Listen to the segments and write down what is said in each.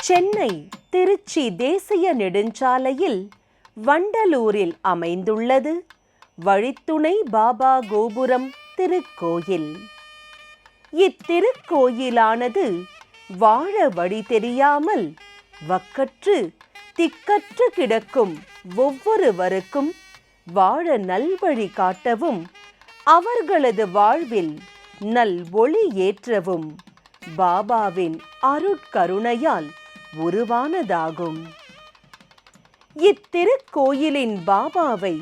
சென்னை திருச்சி தேசிய நெடுஞ்சாலையில் வண்டலூரில் அமைந்துள்ளது வழித்துணை பாபா கோபுரம் திருக்கோயில். இத்திருக்கோயிலானது வாழ வழி தெரியாமல் வக்கற்று திக்கற்று கிடக்கும் ஒவ்வொருவருக்கும் வாழ நல்வழி காட்டவும் அவர்களது வாழ்வில் நல் ஒளி ஏற்றவும் பாபாவின் அருட்கருணையால் உருவானதாகும். இத்திருக்கோயிலின் பாபாவை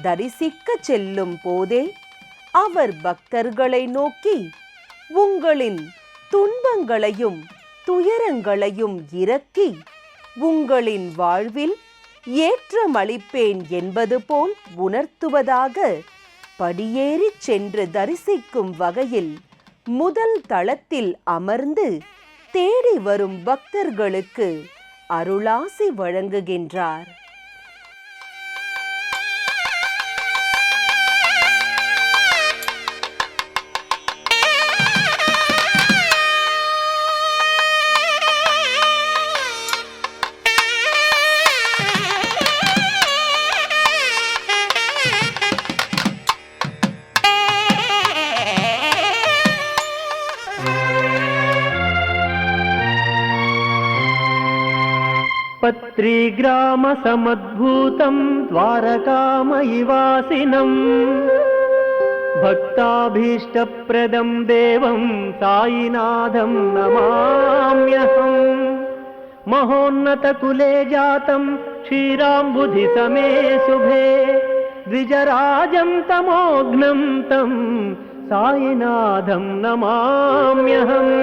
தரிசிக்க செல்லும் போதே அவர் பக்தர்களை நோக்கி, உங்களின் துன்பங்களையும் துயரங்களையும் இரக்கி உங்களின் வாழ்வில் ஏற்றமளிப்பேன் என்பது போல் உணர்த்துவதாக படியேறி சென்று தரிசிக்கும் வகையில் முதல் தளத்தில் அமர்ந்து தேடி வரும் பக்தர்களுக்கு அருளாசி வழங்குகின்றார். पत्रीग्रामसमद्भूतं द्वारकामयिवासिनं भक्ताभीष्टप्रदं देवं साईनाथं नमाम्यहम्। महोन्नतकुले जातं क्षीराम्बुधिसमे शुभे द्विजराजं तमोघ्नं तं साईनाथं नमाम्यहम्।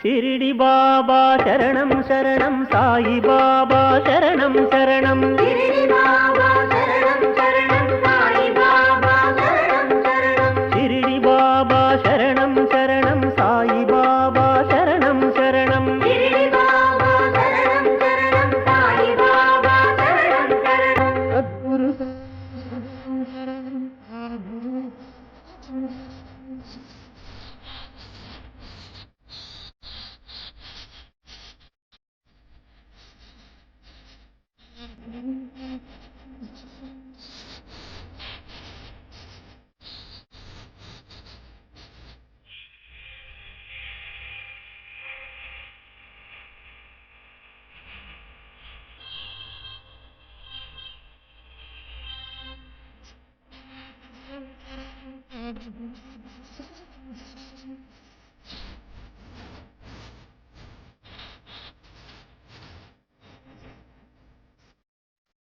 शिरडी बाबा शरणं शरणं साई बाबा शरणं शरणं शिरडी बाबा शरणं शरणं साई बाबा शरणं शरणं शिरडी बाबा शरणं शरणं साई बाबा शरणं शरणं शिरडी बाबा शरणं शरणं साई बाबा शरणं शरणं सद्गुरु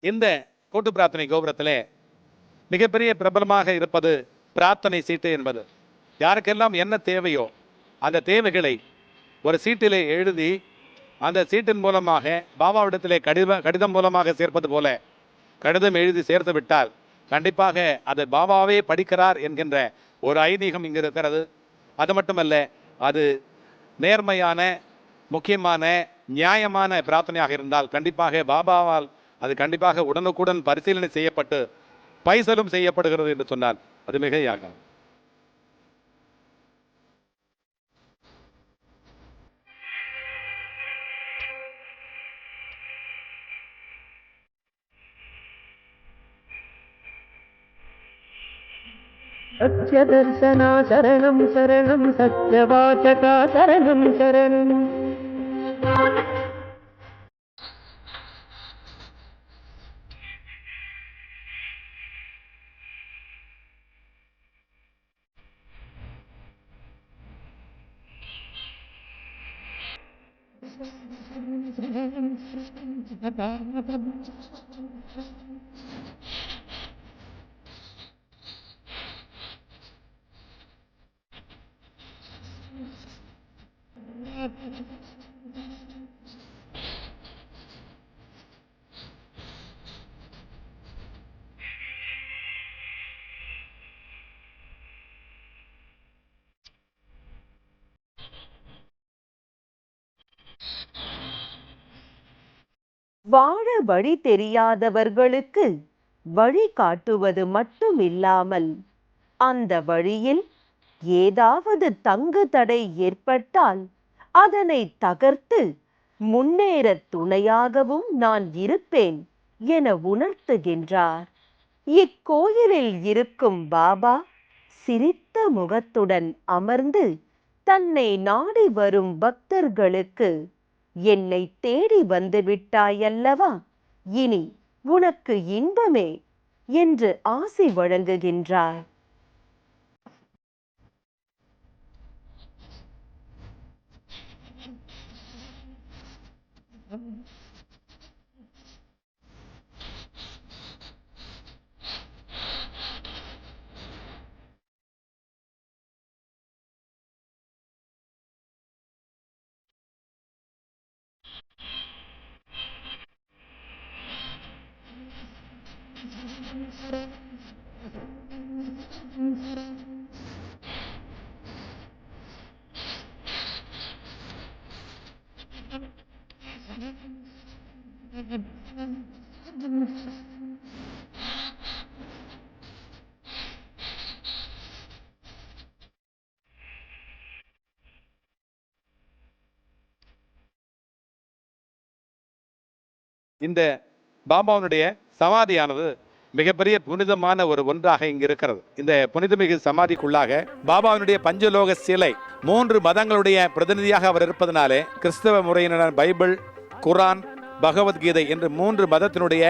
இந்த கூட்டு பிரார்த்தனை கோபுரத்திலே மிகப்பெரிய பிரபலமாக இருப்பது பிரார்த்தனை சீட்டு என்பது. யாருக்கெல்லாம் என்ன தேவையோ அந்த தேவைகளை ஒரு சீட்டிலே எழுதி அந்த சீட்டின் மூலமாக பாபாவிடத்திலே கடிதம் மூலமாக சேர்ப்பது போல கடிதம் எழுதி சேர்த்து விட்டால் கண்டிப்பாக அது பாபாவே படிக்கிறார் என்கின்ற ஒரு ஐதீகம் இங்கு இருக்கிறது. அது மட்டுமல்ல, அது நேர்மையான முக்கியமான நியாயமான பிரார்த்தனையாக இருந்தால் கண்டிப்பாக பாபாவால் அது கண்டிப்பாக உடனுக்குடன் பரிசீலனை செய்யப்பட்டு பைசலும் செய்யப்படுகிறது என்று சொன்னால் அது மிகையாகும். सत्यदर्शना शरणं शरणं सत्यवाचका शरणं शरणं வாழ வழி தெரியாதவர்களுக்கு வழி காட்டுவது மட்டுமில்லாமல் அந்த வழியில் ஏதாவது தங்கு தடை ஏற்பட்டால் அதனை தகர்த்து முன்னேற துணையாகவும் நான் இருப்பேன் என உணர்த்துகின்றார். இக்கோயிலில் இருக்கும் பாபா சிரித்த முகத்துடன் அமர்ந்து தன்னை நாடி வரும் பக்தர்களுக்கு, என்னை தேடி வந்து விட்டாயல்லவா, இனி உனக்கு இன்பமே என்று ஆசி வழங்குகின்றார். இந்த பாபாவுடைய சமாதியானது மிகப்பெரிய புனிதமான ஒன்றாக இங்கு இருக்கிறது. இந்த புனிதமிகு சமாதிக்குள்ளாக பாபாவினுடைய பஞ்சலோக சிலை, 3 மதங்களுடைய பிரதிநிதியாக அவர் இருப்பதனாலே கிறிஸ்தவ முறையினர் பைபிள், குரான், பகவத்கீதை என்று 3 மதத்தினுடைய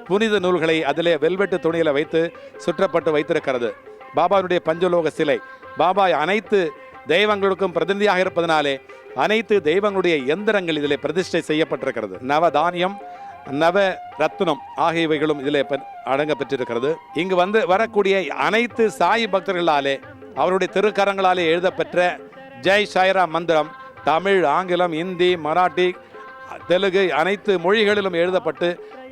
புனித நூல்களை அதிலே வெல்வெட்டு துணியில வைத்து சுற்றப்பட்டு வைத்திருக்கிறது. பாபாவினுடைய பஞ்சலோக சிலை, பாபா அனைத்து தெய்வங்களுக்கும் பிரதிநிதியாக இருப்பதனாலே அனைத்து தெய்வங்களுடைய எந்திரங்கள் இதிலே பிரதிஷ்டை செய்யப்பட்டிருக்கிறது. நவதானியம், நவ ரத்னம் ஆகியவைகளும் இதிலே அடங்க பெற்றிருக்கிறது. இங்கு வரக்கூடிய அனைத்து சாய் பக்தர்களாலே அவருடைய திருக்கரங்களாலே எழுதப்பெற்ற ஜெய் சாய்ராம் மந்திரம் தமிழ், ஆங்கிலம், இந்தி, மராட்டி, தெலுங்கு அனைத்து மொழிகளிலும் எழுதப்பட்டு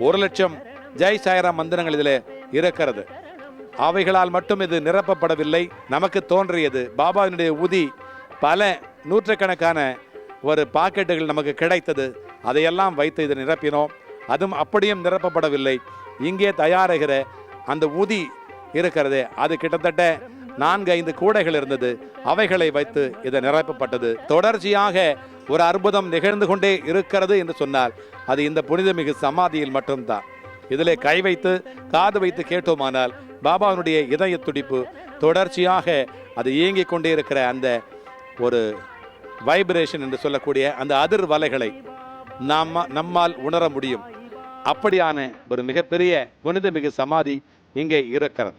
1,00,000 ஜெய் சாய்ராம் மந்திரங்கள் இதிலே இருக்கிறது. அவைகளால் மட்டும் இது நிரப்பப்படவில்லை. நமக்கு தோன்றியது பாபாவினுடைய உதி பல நூற்றுக்கணக்கான ஒரு பாக்கெட்டுகள் நமக்கு கிடைத்தது. அதையெல்லாம் வைத்து இதை நிரப்பினோம். அதுவும் அப்படியும் நிரப்பப்படவில்லை. இங்கே தயாராகிற அந்த ஊதி இருக்கிறது, அது கிட்டத்தட்ட 4-5 கூடைகள் இருந்தது. அவைகளை வைத்து இது நிரப்பப்பட்டது. தொடர்ச்சியாக ஒரு அற்புதம் நிகழ்ந்து கொண்டே இருக்கிறது என்று சொன்னால் அது இந்த புனிதமிகு சமாதியில் மட்டும்தான். இதிலே கை வைத்து காது வைத்து கேட்டோமானால் பாபாவினுடைய இதய துடிப்பு தொடர்ச்சியாக அது இயங்கிக் கொண்டே இருக்கிற அந்த ஒரு வைப்ரேஷன் என்று சொல்லக்கூடிய அந்த அதிர்வலைகளை நம்மால் உணர முடியும். அப்படியான ஒரு மிகப்பெரிய புனிதமிகு சமாதி இங்கே இருக்கிறது.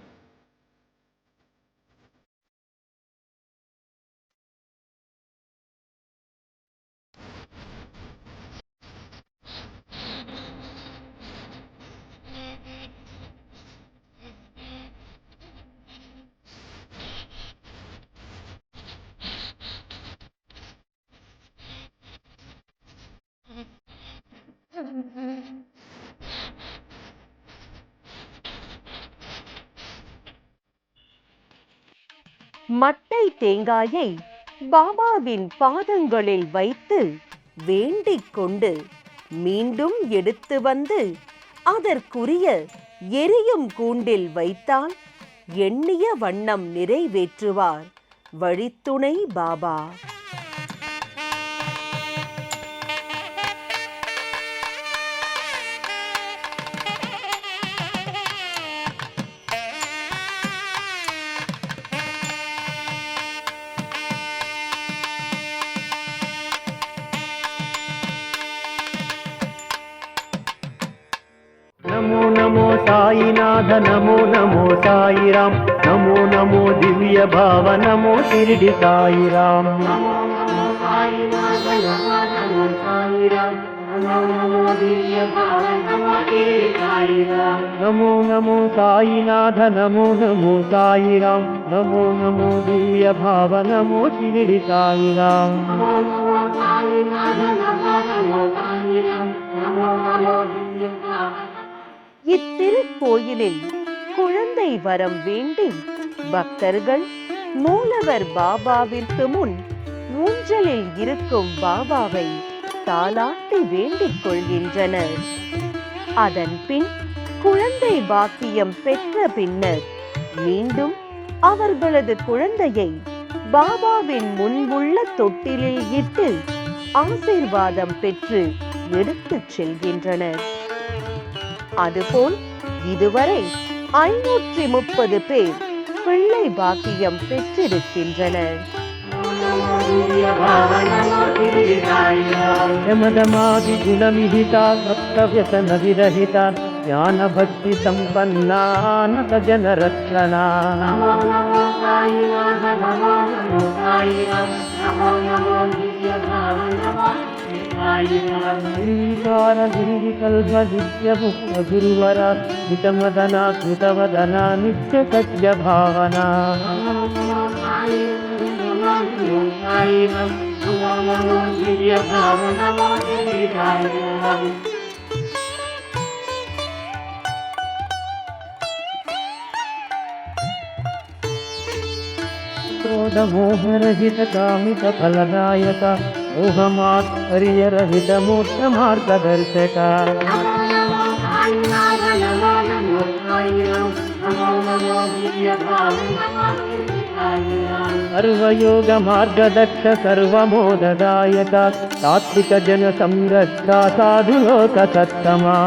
மட்டை தேங்காயை பாபாவின் பாதங்களில் வைத்து வேண்டிக் கொண்டு மீண்டும் எடுத்து வந்து அதற்குரிய எரியும் கூண்டில் வைத்தால் எண்ணிய வண்ணம் நிறைவேற்றுவார் வழித்துணை பாபா. नमो नमो साईनाथ, नमो नमो साईराम, नमो नमो दिव्य भाव, नमो शिरडी साईराम. नमो नमो साईनाथ, नमो नमो साईराम, नमो नमो दिव्य भाव, नमो शिरडी साईराम. नमो नमो साईनाथ, नमो नमो साईराम, नमो नमो दिव्य भाव, नमो शिरडी साईराम. नमो नमो साईनाथ, नमो नमो साईराम, नमो नमो दिव्य भाव. இத்திருக்கோயிலில் குழந்தை வரம் வேண்டி பக்தர்கள் மூலவர் பாபாவிற்கு முன் ஊஞ்சலில் இருக்கும் பாபாவை தாலாட்டி வேண்டிக் கொள்கின்றனர். அதன் பின் குழந்தை பாக்கியம் பெற்ற பின்னர் மீண்டும் அவர்களது குழந்தையை பாபாவின் முன்புள்ள தொட்டிலில் இட்டு ஆசீர்வாதம் பெற்று எடுத்துச் செல்கின்றனர். அதுபோல் இதுவரை 530 பேர் பிள்ளை பாக்கியம் பெற்றிருக்கின்றனர். యమదమాది గుణమిహిత సప్తవ్యసన విరహిత జ్ఞాన భక్తి సంపన్నానత జనరక్షణ శ్రీకార గిరికల్ప నిత్య ముక్త గురువర హితమదన కృతవదన నిత్య సత్య భావన క్రోధమోహరహిత కామిత ఫలదాయక మోహమాత్పర్యరహిత మోక్ష మార్గదర్శక సర్వయోగ మార్గదక్ష సర్వమోదదాయక తాత్విక జన సంరక్ష సాధులోక సత్తమా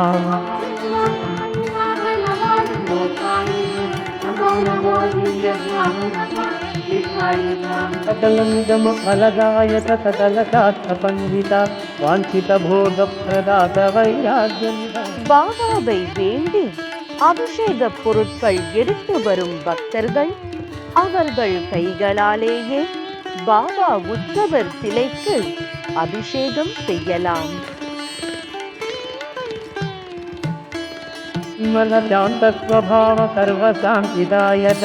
సకలందమ ఫలదాయక సకల శాస్త్ర పండిత వాంఛిత భోగ ప్రదాత వైరాగ్యం பாபாவை வேண்டி அபிஷேக பொருட்கள் எடுத்து வரும் பக்தர்கள் அவர்கள் கைகளாலேயே பாபா உற்சவர் சிலைக்கு அபிஷேகம் செய்யலாம். విమల శాంత స్వభావ సర్వశాంతిదాయక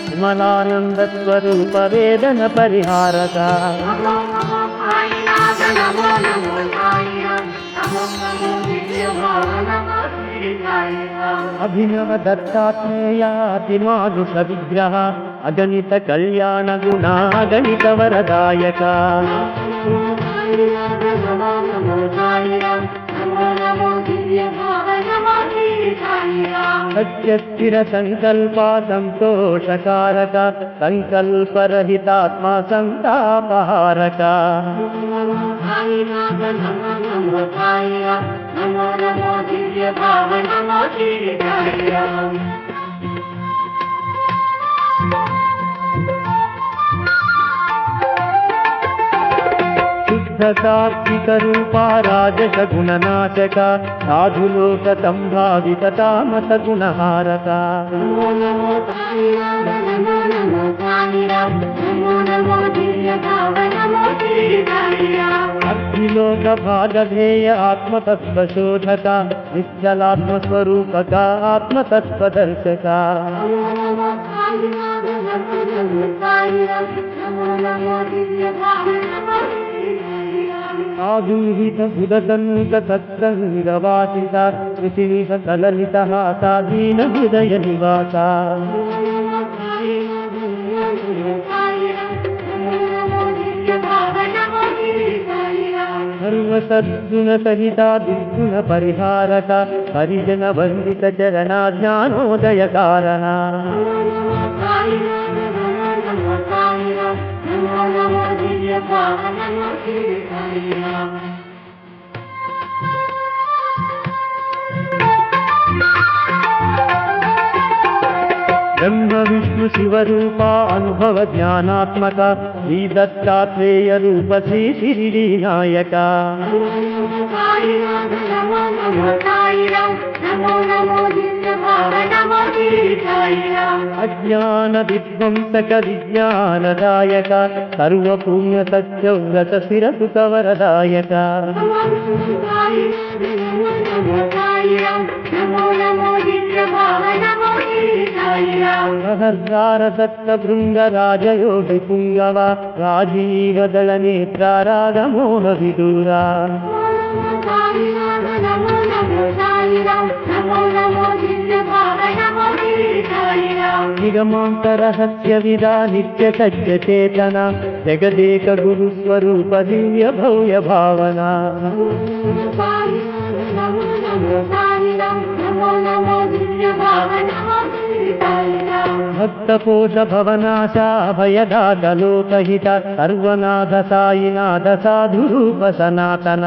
విమలానంద స్వరూప వేదన పరిహారక అభినవ దత్తాత్రేయాతిమానుష విగ్రహ అగణిత కళ్యాణ గుణాగణిత వరదాయక సత్యస్థిర సంకల్ప సంతోషకారక సంకల్పరహితాత్మ సంతాపహారక సాత్విక రూపా రాజస గుణనాశక సాధులోక సంభావిత తామస గుణహారక అగ్నిలోక భాగధేయ ఆత్మతత్వశోధక నిశ్చలాత్మస్వరూపక ఆత్మతత్వదర్శక ఆధునిత బుధసన్నిత సత్సంగవాసిత పృథివీ సకలలిత సాధీన హృదయ నివాస సర్వసద్గుణ సహిత దుర్గుణ పరిహారక హరిజన వందిత చరణ జ్ఞానోదయ కారణ బ్రహ్మ విష్ణు శివరూప అనుభవ జ్ఞానాత్మక శ్రీ దత్తాత్రేయ రూప శ్రీ శిరిడి నాయక అజ్ఞాన విధ్వంసక విజ్ఞానదాయక సర్వపుణ్య సత్యవ్రత శిరసుత వరదాయక సహస్రార దత్త భృంగ రాజయోగి పుంగవ రాజీవ దళ నేత్ర రాగమోహ విదూరా నిగమాంత రహస్య విదా నిత్య సత్య చేతన జగదేక గురు స్వరూప దివ్య భవ్య భావన నమో నమో దివ్య భక్తకోశ భవనాశ భయదాత లోకహిత సర్వనాథ సాయినాథ సాధురూప సనాతన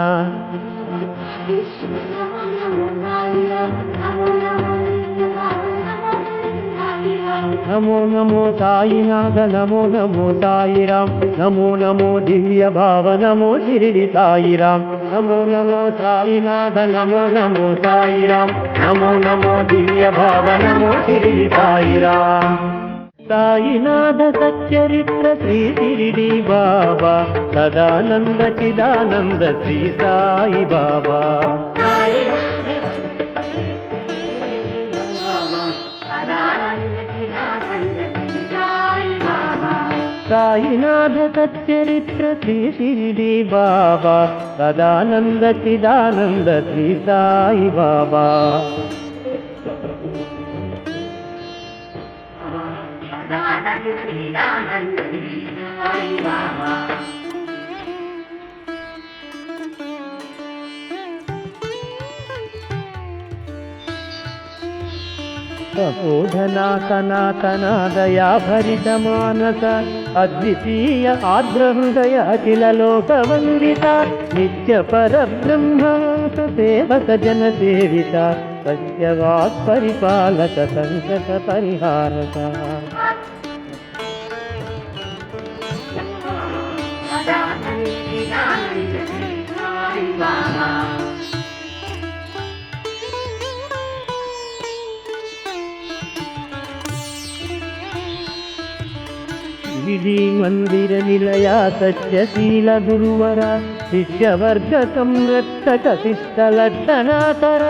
నమో నమో సాయినాథ నమో నమో సాయిరాం నమో నమో దివ్య భావ నమో షిరిడి సాయిరాం నమో నమో సాయినాథ నమో నమో సాయిరాం నమో నమో దివ్య భావ నమో షిరిడి సాయిరాం సాయినాథ సచ్చరిత్ర శ్రీ షిరిడి బాబా సదానంద చిదానంద శ్రీ సాయి బాబా సాయినాథ సచ్చరిత్ర శ్రీ షిరిడి బాబా సదానంద చిదానంద శ్రీ సాయి బాబా ప్రబోధనా సనాతన దయా భరిత మానస అద్వితీయ ఆర్ద్రహృదయ అఖిల లోక వందిత నిత్య పరబ్రహ్మ సేవక జన సేవిత సత్యవాక్ పరిపాలక సంకట పరిహారక విధి మందిర నిలయ సత్యశీల గురువర శిష్యవర్గ సంరక్షక శిష్టలక్షణాతర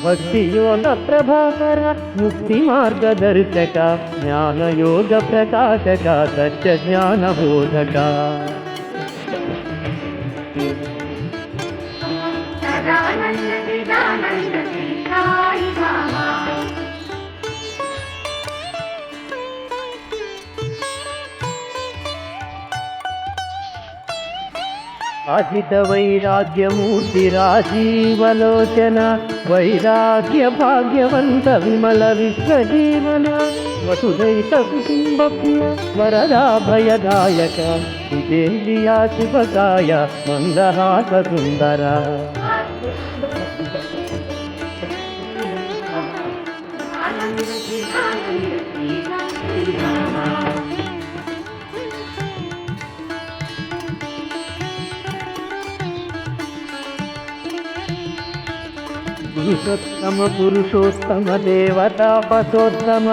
భక్తి యోగ ప్రభాకర ముక్తి మార్గదర్శక జ్ఞానయోగ ప్రకాశక సత్య జ్ఞాన బోధక అజిత వైరాగ్యమూర్తి రాజీవలోచన వైరాగ్య భాగ్యవంత విమల విశ్వజీవన వసుదైత కుటుంబప్రియ వరదా భయదాయక విజేంద్రియా శుభకాయ మందహాస సుందర పురుషోత్తమ పురుషోత్తమ దేవతాపసోత్తమ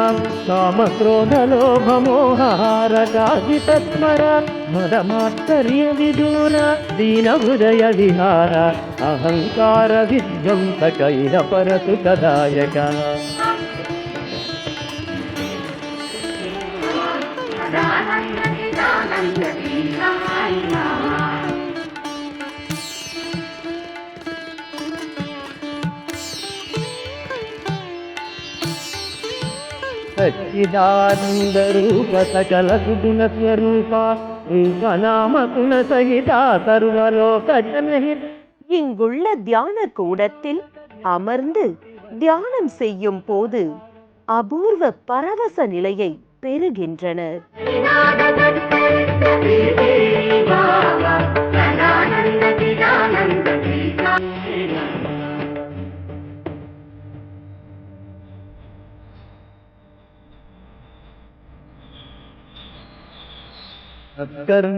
కామ క్రోధ లోభ మోహారకాజితస్మర మదమాత్సర్య విదూర దీన హృదయ విహార అహంకార విధ్వంసకైన పరసుఖదాయక సచ్చిదానంద రూప సకల సుగుణ స్వరూప నామ గుణ సహిత సర్వలోక జనహిత இங்குள்ள தியான கூடத்தில் அமர்ந்து தியானம் செய்யும் போது அபூர்வ பரவச நிலையை பெறுகின்றனர்.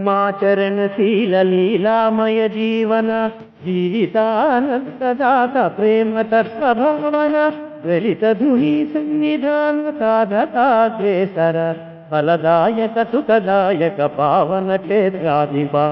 కర్మాచరణశీల లీలామయ జీవన జీవితానందదాత ప్రేమ తత్వభావన త్వరిత ధుని సన్నిధాన సాధకాగ్రేసర ఫలదాయక సుఖదాయక పావన క్షేత్రాధిపా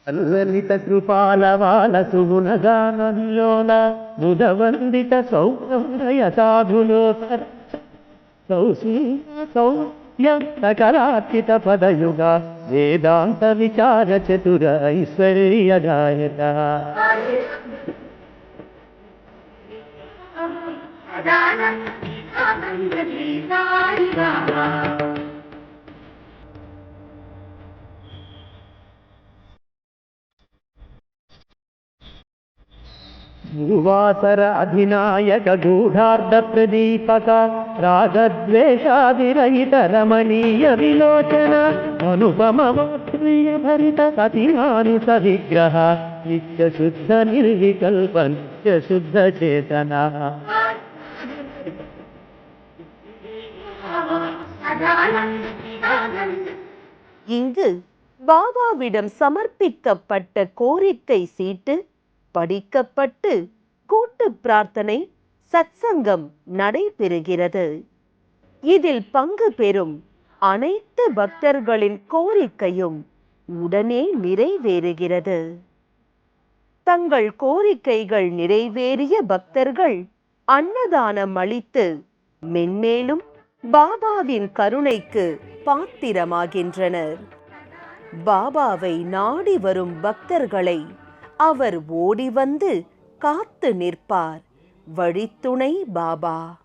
అల్లలిత కృపాలవాల సుగుణగానంలోన ముదవందిత సౌందర్య సాధులోక సౌఖ్యకరార్చిత పదయుగ వేదాంత విచార చతుర ఐశ్వర్యదాయక భూవాసర అధినాయక గూఢార్థ ప్రదీపక రాగద్వేషాదిరహిత రమణీయ విలోచన అనుపమ ప్రియ భరిత సతిమానుస విగ్రహ నిత్య శుద్ధ నిర్వికల్ప నిత్య శుద్ధ చేతన. இங்கு பாபாவிடம் சமர்ப்பிக்கப்பட்ட கோரிக்கை சீட்டு படிக்கப்பட்டு கூட்டு பிரார்த்தனை சத்சங்கம் நடைபெறுகிறது. இதில் பங்கு பெறும் அனைத்து பக்தர்களின் கோரிக்கையும் உடனே நிறைவேறுகிறது. தங்கள் கோரிக்கைகள் நிறைவேறிய பக்தர்கள் அன்னதானம் அளித்து மென்மேலும் பாபாவின் கருணைக்கு பாத்திரமாகின்றனர். பாபாவை நாடி வரும் பக்தர்களை அவர் ஓடி வந்து காத்து நிற்பார். வழித்துணை பாபா.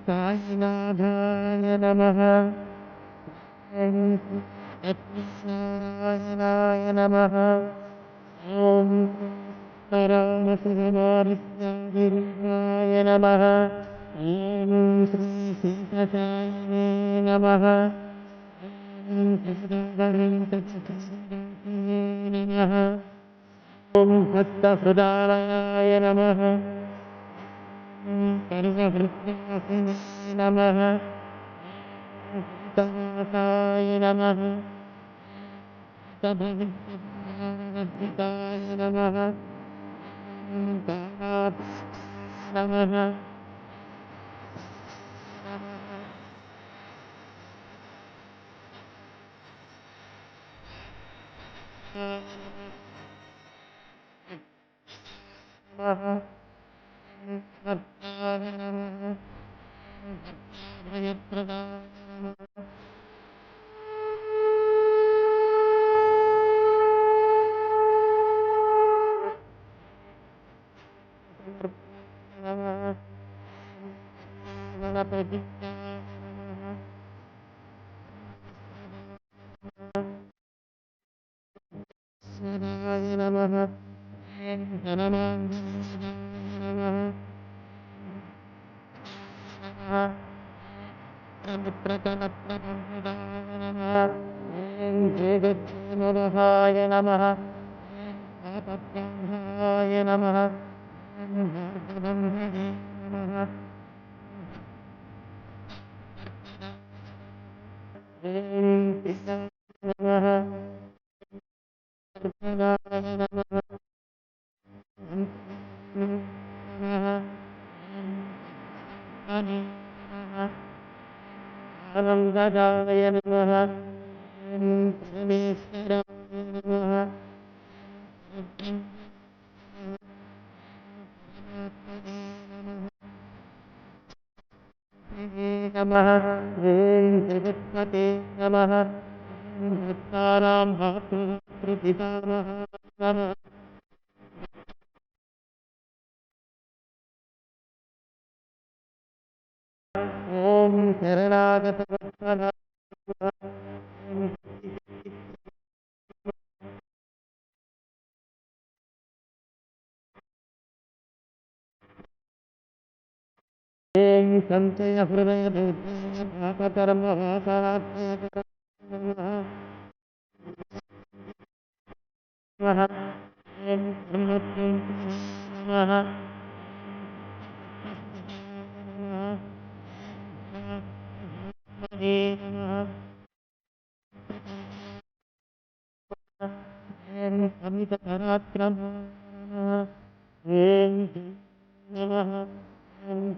சாயிநாதாய நமஹ. சத்யநாராயணாய நமஹ. ஓம் பரமசிவமாரித்யாய நமஹ. ஓம் ஸ்ரீ சீதசாயினே நமஹ. ஓம் நமஹ. ஓம் பக்தஹிருதாய நமஹ. கருணஹிருத்யாய நமஹ. தாசாய நமஹ. சபவித்தாய நமஹ. நமஹ. ஜெகத்குருஹாய நமஹ. ஆபத்யாய நமஹ. நமஹ. நமஹ. ஆனந்ததாய நமஹ. பரமேஸ்வராய நமஹ. நமஹ. ஓம் ஜெகத்பதே நமஹ. பக்தானாம் மாத்ருபிதாமஹ நமஹ. ஓம் சரணாகத பக்தனாய ஓம் சஞ்சய ஹிருதய பாபகர்ம நமஹ. ஓம் பிரம்மத்வம் நமஹ. ஹரே நமஹ. ஓம் அமித பராக்கிரம நமஹ. ஓம் நமஹ. ஓம்